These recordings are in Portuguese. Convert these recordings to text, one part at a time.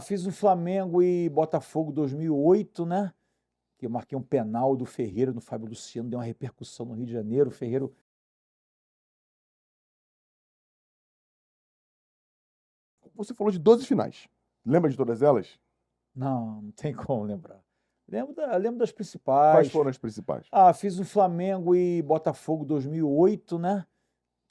Fiz o Flamengo e Botafogo 2008, né? Que eu marquei um penal do Ferreira no Fábio Luciano, deu uma repercussão no Rio de Janeiro. O Ferreira. Você falou de 12 finais. Lembra de todas elas? Não tem como lembrar. Lembro das Quais principais. foram as principais? Fiz o Flamengo e Botafogo 2008, né?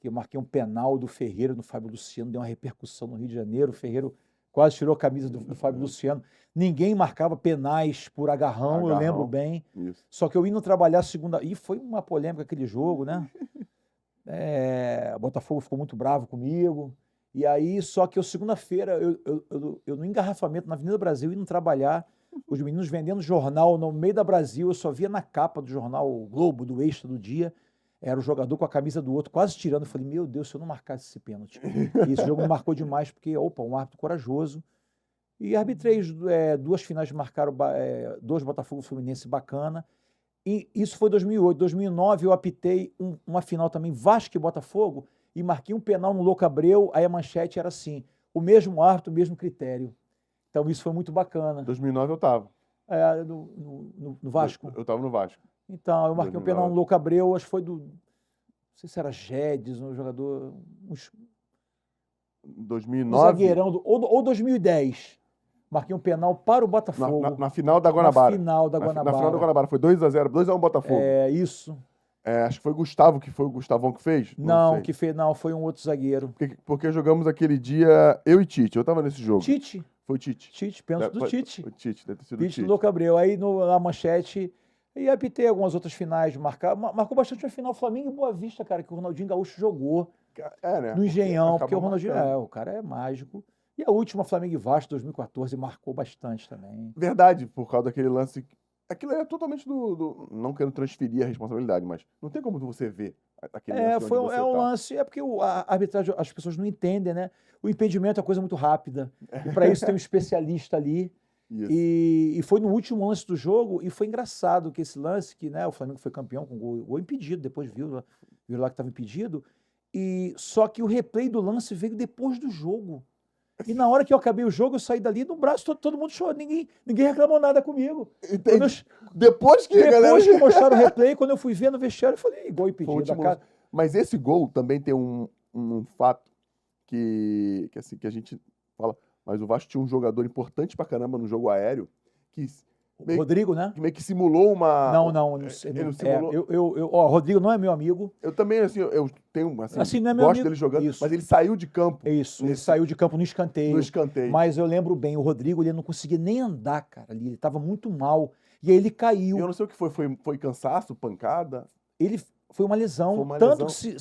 Que eu marquei um penal do Ferreira no Fábio Luciano, deu uma repercussão no Rio de Janeiro. O Ferreira quase tirou a camisa do Fábio Luciano. Ninguém marcava penais por agarrão, eu lembro bem. Isso. Só que eu indo trabalhar segunda. E foi uma polêmica aquele jogo, né? O Botafogo ficou muito bravo comigo. E aí, só que eu, segunda-feira, eu no engarrafamento na Avenida Brasil, indo trabalhar, os meninos vendendo jornal no meio da Brasil, eu só via na capa do jornal o Globo, do Extra do dia, era o jogador com a camisa do outro, quase tirando. Eu falei, meu Deus, se eu não marcasse esse pênalti. E esse jogo me marcou demais, porque, um árbitro corajoso. E arbitrei duas finais que marcaram, dois Botafogo Fluminense bacana. E isso foi 2008. 2009 eu apitei uma final também, Vasco e Botafogo, e marquei um penal no Louco Abreu. Aí a manchete era assim, o mesmo árbitro, o mesmo critério. Então isso foi muito bacana. 2009 eu tava. No Vasco? Eu tava no Vasco. Então, eu marquei um penal no Louco Abreu, acho que foi não sei se era Guedes, um jogador... 2009? Um zagueirão, ou 2010. Marquei um penal para o Botafogo. Na final da Guanabara. Na final da Guanabara. Na final da Guanabara. Foi 2-0, 2-1 Botafogo. Isso. Acho que foi Gustavo, que foi o Gustavão que fez? Não, foi um outro zagueiro. Porque jogamos aquele dia, eu e Tite. Eu tava nesse jogo. Tite? Foi Tite. Tite, pênalti do Tite. Foi Tite, deve ter sido Tite no Louco Abreu. Aí na manchete, e apitei algumas outras finais, marcou bastante a final Flamengo e Boa Vista, cara, que o Ronaldinho Gaúcho jogou né? no Engenhão, porque o Ronaldinho, marcando. o cara é mágico. E a última, Flamengo e Vasco, 2014, marcou bastante também. Verdade, por causa daquele lance. Aquilo é totalmente não quero transferir a responsabilidade, mas não tem como você ver aquele lance. Lance, porque a arbitragem, as pessoas não entendem, né? O impedimento é uma coisa muito rápida. E para isso tem um especialista ali. E foi no último lance do jogo, e foi engraçado que esse lance, que o Flamengo foi campeão com gol impedido, depois viu lá que estava impedido, só que o replay do lance veio depois do jogo. E na hora que eu acabei o jogo, eu saí dali, no braço todo mundo chorou, ninguém reclamou nada comigo. Depois que mostraram o replay, quando eu fui ver no vestiário, eu falei, gol impedido. Mas esse gol também tem um fato que a gente fala, mas o Vasco tinha um jogador importante pra caramba no jogo aéreo, que Rodrigo, né? Meio que simulou uma... Não simulou. Rodrigo não é meu amigo. Eu também, eu tenho, não é gosto dele jogando, isso. Mas ele saiu de campo. Ele saiu de campo no escanteio. No escanteio. Mas eu lembro bem, o Rodrigo, ele não conseguia nem andar, cara, ali, ele tava muito mal. E aí ele caiu. Eu não sei o que foi cansaço, pancada? Foi uma lesão. Tanto que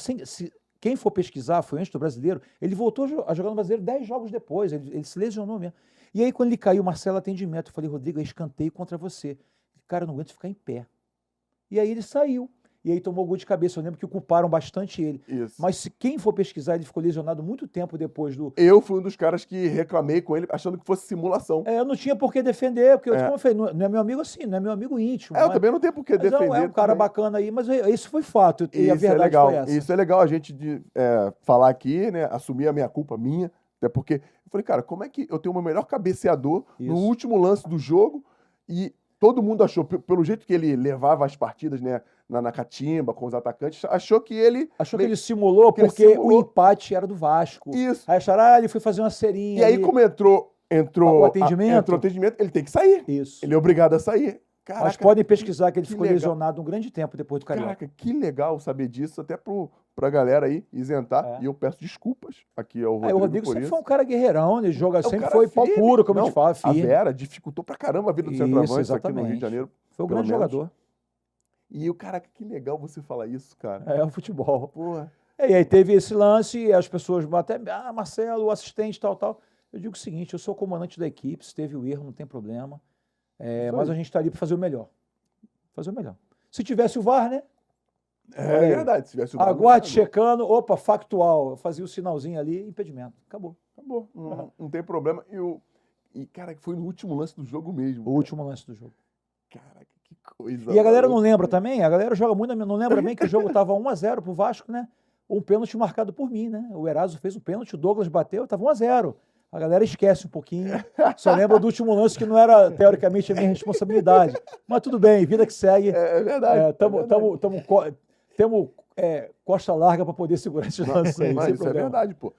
quem for pesquisar, foi antes do Brasileiro, ele voltou a jogar no Brasileiro 10 jogos depois, ele se lesionou mesmo. E aí, quando ele caiu, Marcelo atendimento, eu falei, Rodrigo, é escanteio contra você. Cara, eu não aguento ficar em pé. E aí ele saiu. E aí tomou gol de cabeça. Eu lembro que culparam bastante ele. Isso. Mas se quem for pesquisar, ele ficou lesionado muito tempo depois do... Eu fui um dos caras que reclamei com ele, achando que fosse simulação. Eu não tinha por que defender, porque, como eu falei, não é meu amigo assim, não é meu amigo íntimo. Eu também não tenho por que defender. É um cara bacana aí, mas isso foi fato. E a verdade legal. foi essa. Isso é legal a gente falar aqui, né? Assumir a minha culpa, minha. Até porque eu falei, cara, como é que eu tenho o meu melhor cabeceador no último lance do jogo e todo mundo achou, pelo jeito que ele levava as partidas, né, na catimba com os atacantes, achou que ele... Achou que ele simulou porque o empate era do Vasco. Isso. Aí acharam, ele foi fazer uma serinha. E aí, como entrou o atendimento, ele tem que sair. Isso. Ele é obrigado a sair. Caraca, mas podem pesquisar que ele ficou lesionado um grande tempo depois do Carioca. Caraca, que legal saber disso, até pra galera aí isentar. E eu peço desculpas aqui ao Rodrigo. O Rodrigo sempre foi um cara guerreirão, ele sempre cara foi pau puro, como a gente fala, firme. A Vera dificultou pra caramba a vida do centroavante aqui no Rio de Janeiro. Foi um grande jogador. E o caraca, que legal você falar isso, cara. É o futebol. Porra. E aí teve esse lance, e as pessoas até, Marcelo, o assistente, tal. Eu digo o seguinte, eu sou o comandante da equipe, se teve o erro, não tem problema. Mas a gente está ali para fazer o melhor. Se tivesse o VAR, né? É verdade, se tivesse o VAR. Aguarde checando, factual. Eu fazia o sinalzinho ali, impedimento. Acabou. Não tem problema. E, cara, foi no último lance do jogo mesmo. O último lance do jogo. Caraca, que coisa. E a galera não lembra também? A galera joga muito, não lembra bem que o jogo estava 1-0 pro Vasco, né? Um pênalti marcado por mim, né? O Eraso fez o pênalti, o Douglas bateu, estava 1-0. A galera esquece um pouquinho, só lembra do último lance que não era, teoricamente, a minha responsabilidade. Mas tudo bem, vida que segue. É verdade. Temos costa larga para poder segurar esses lances aí. Mas isso é verdade, pô.